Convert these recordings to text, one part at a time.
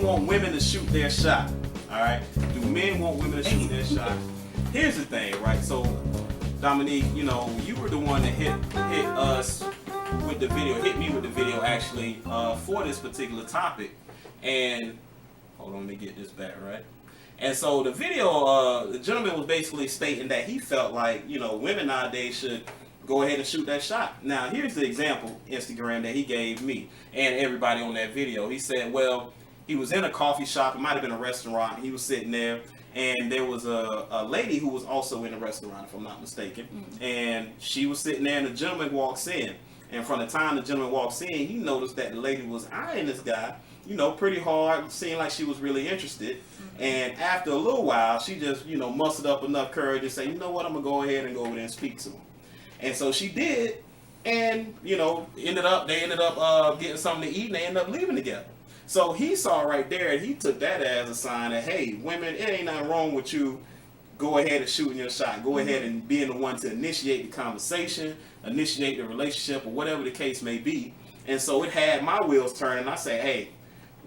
want women to shoot their shot? All right. Do men want women to shoot their shot? Here's the thing, right? So, Dominique, you know, you were the one that hit us with the video, hit me with the video actually for this particular topic. And hold on, let me get this back right. And so the video, the gentleman was basically stating that he felt like, you know, women nowadays should go ahead and shoot that shot. Now, here's the example, Instagram, that he gave me and everybody on that video. He said, well, he was in a coffee shop. It might have been a restaurant. He was sitting there, and there was a lady who was also in the restaurant, if I'm not mistaken. And she was sitting there, and the gentleman walks in. And from the time the gentleman walks in, he noticed that the lady was eyeing this guy, you know, pretty hard, seemed like she was really interested. And after a little while, she just, you know, mustered up enough courage to say, you know what, I'm going to go ahead and go over there and speak to him. And so she did, and, you know, they ended up getting something to eat, and they ended up leaving together. So he saw right there, and he took that as a sign that, hey, women, it ain't nothing wrong with you. Go ahead and shooting your shot. Go ahead and being the one to initiate the conversation, initiate the relationship, or whatever the case may be. And so it had my wheels turning. I say, hey,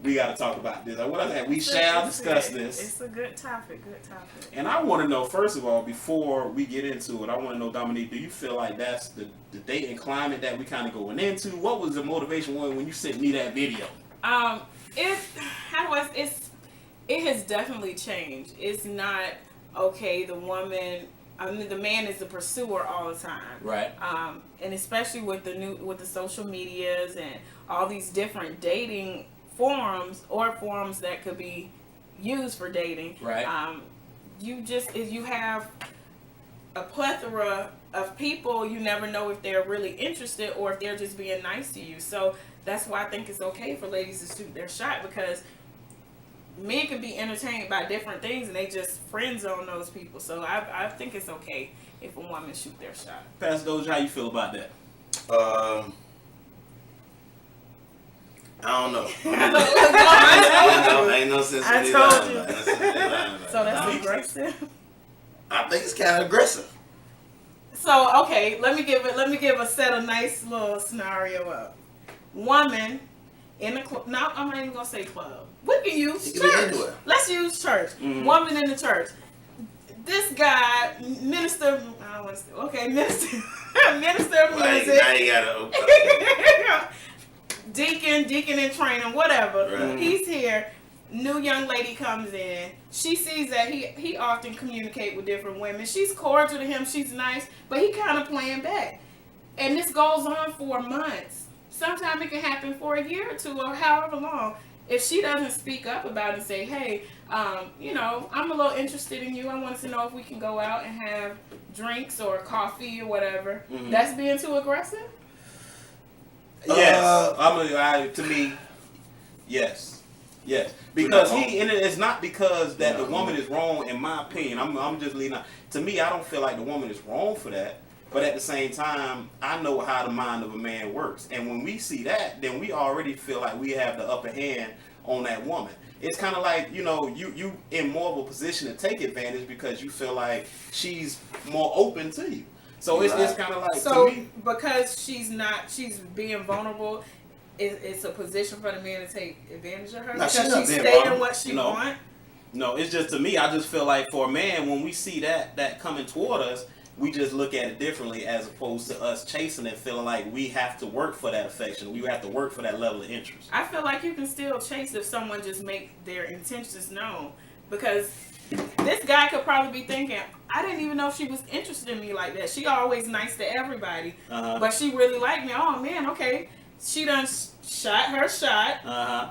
we got to talk about this. What I said, we shall discuss this. It's a good topic, And I want to know, first of all, before we get into it, I want to know, Dominique, do you feel like that's the dating climate that we kind of going into? What was the motivation when you sent me that video? It has definitely changed. It's not okay. The man is the pursuer all the time, right? And especially with the social medias and all these different dating forums or forums that could be used for dating, right? You have a plethora of people. You never know if they're really interested or if they're just being nice to you. So that's why I think it's okay for ladies to shoot their shot, because men can be entertained by different things and they just friend zone those people. So I think it's okay if a woman shoot their shot. Pastor Dozier, how you feel about that? I don't know. Ain't no sense. I told you. So that's aggressive. I think it's kind of aggressive. So okay, let me give a set a nice little scenario up. Woman in the club. No, I'm not even gonna say club. We can use church. Let's use church. Mm-hmm. Woman in the church. This guy, minister. I don't want to say. Okay, minister of music. Now you gotta. Deacon in training, whatever. Right. He's here. New young lady comes in. She sees that he often communicate with different women. She's cordial to him. She's nice, but he kind of playing back. And this goes on for months. Sometimes it can happen for a year or two or however long. If she doesn't speak up about it and say, hey, you know, I'm a little interested in you. I wanted to know if we can go out and have drinks or coffee or whatever. Mm-hmm. That's being too aggressive? Yes. To me, yes. Yes. Because and it's not because that the woman is wrong, in my opinion. I'm just leaning out. To me, I don't feel like the woman is wrong for that. But at the same time, I know how the mind of a man works. And when we see that, then we already feel like we have the upper hand on that woman. It's kind of like, you know, you in more of a position to take advantage because you feel like she's more open to you. So it's kind of like, so to me, because she's being vulnerable, it's a position for the man to take advantage of her? No, because she's stating what she wants? No, it's just, to me, I just feel like for a man, when we see that coming toward us, we just look at it differently as opposed to us chasing it, feeling like we have to work for that affection. We have to work for that level of interest. I feel like you can still chase if someone just make their intentions known. Because this guy could probably be thinking, I didn't even know if she was interested in me like that. She always nice to everybody. But she really liked me. Oh, man, okay. She done shot her shot.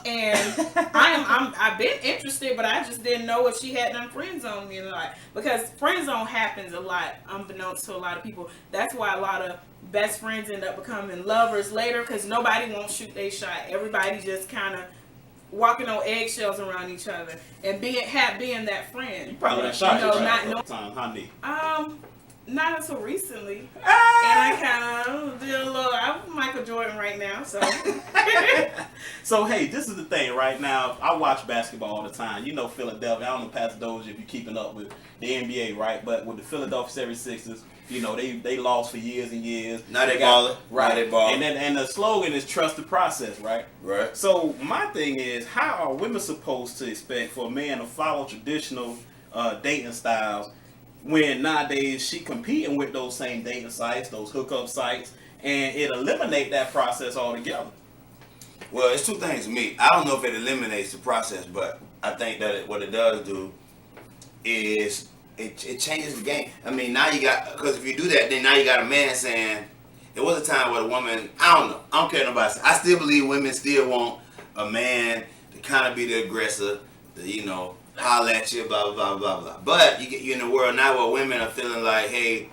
And I've been interested, but I just didn't know if she had done friend zone me a lot. Because friend zone happens a lot, unbeknownst to a lot of people. That's why a lot of best friends end up becoming lovers later, because nobody won't shoot their shot. Everybody just kind of walking on eggshells around each other and being that friend. You probably done shot your shot not time, honey. Not until recently. And I kind of did a little. I'm Michael Jordan right now, so. So hey, this is the thing right now. I watch basketball all the time. You know Philadelphia. I don't know Pastor Dozier if you're keeping up with the NBA, right? But with the Philadelphia 76ers, you know they lost for years and years. Now they balling. Right. Now they balling. And the slogan is trust the process, right? Right. So my thing is, how are women supposed to expect for a man to follow traditional dating styles when nowadays she competing with those same dating sites, those hookup sites, and it eliminate that process altogether? Well, it's two things to me. I don't know if it eliminates the process, but I think that what it does do is it changes the game. I mean, now you got, because if you do that, then now you got a man saying, there was a time where a woman, I don't know, I don't care nobody. I still believe women still want a man to kind of be the aggressor, to, holler at you, blah, blah, blah, blah, blah. But you're in a world now where women are feeling like, hey,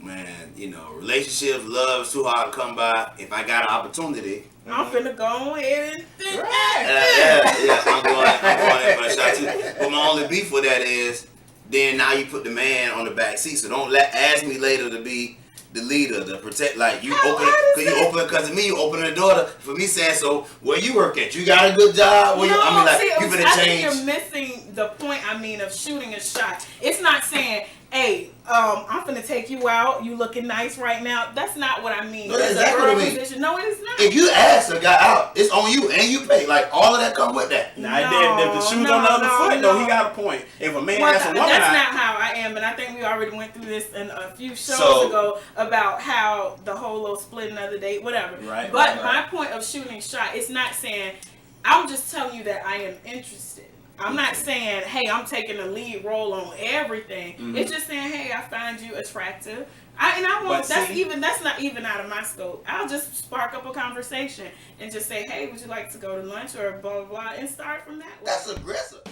man, relationships, love is too hard to come by. If I got an opportunity, I'm finna go ahead and think I'm going in for a shot too. But my only beef with that is, then now you put the man on the back seat. So don't ask me later to be the leader, to protect. Like you because of me, you open the door for me saying, so where you work at? You got a good job? You finna I change. think you're missing the point. Of shooting a shot. It's not saying, hey, I'm finna take you out. You looking nice right now. That's not what I mean. No, that's exactly what I mean. Position. No, it is not. If you ask a guy out, it's on you and you pay. Like all of that come with that. Now, if the shoe's on the other foot, though, he got a point. If a man asks a woman, that's not how I am, and I think we already went through this in a few shows ago about how the whole little splitting of the date, whatever. Right. But my point of shooting shot, it's not saying. I'm just telling you that I am interested. I'm not saying, hey, I'm taking a lead role on everything. Mm-hmm. It's just saying, hey, I find you attractive. That's not even out of my scope. I'll just spark up a conversation and just say, hey, would you like to go to lunch or blah, blah, blah, and start from that way. That's aggressive.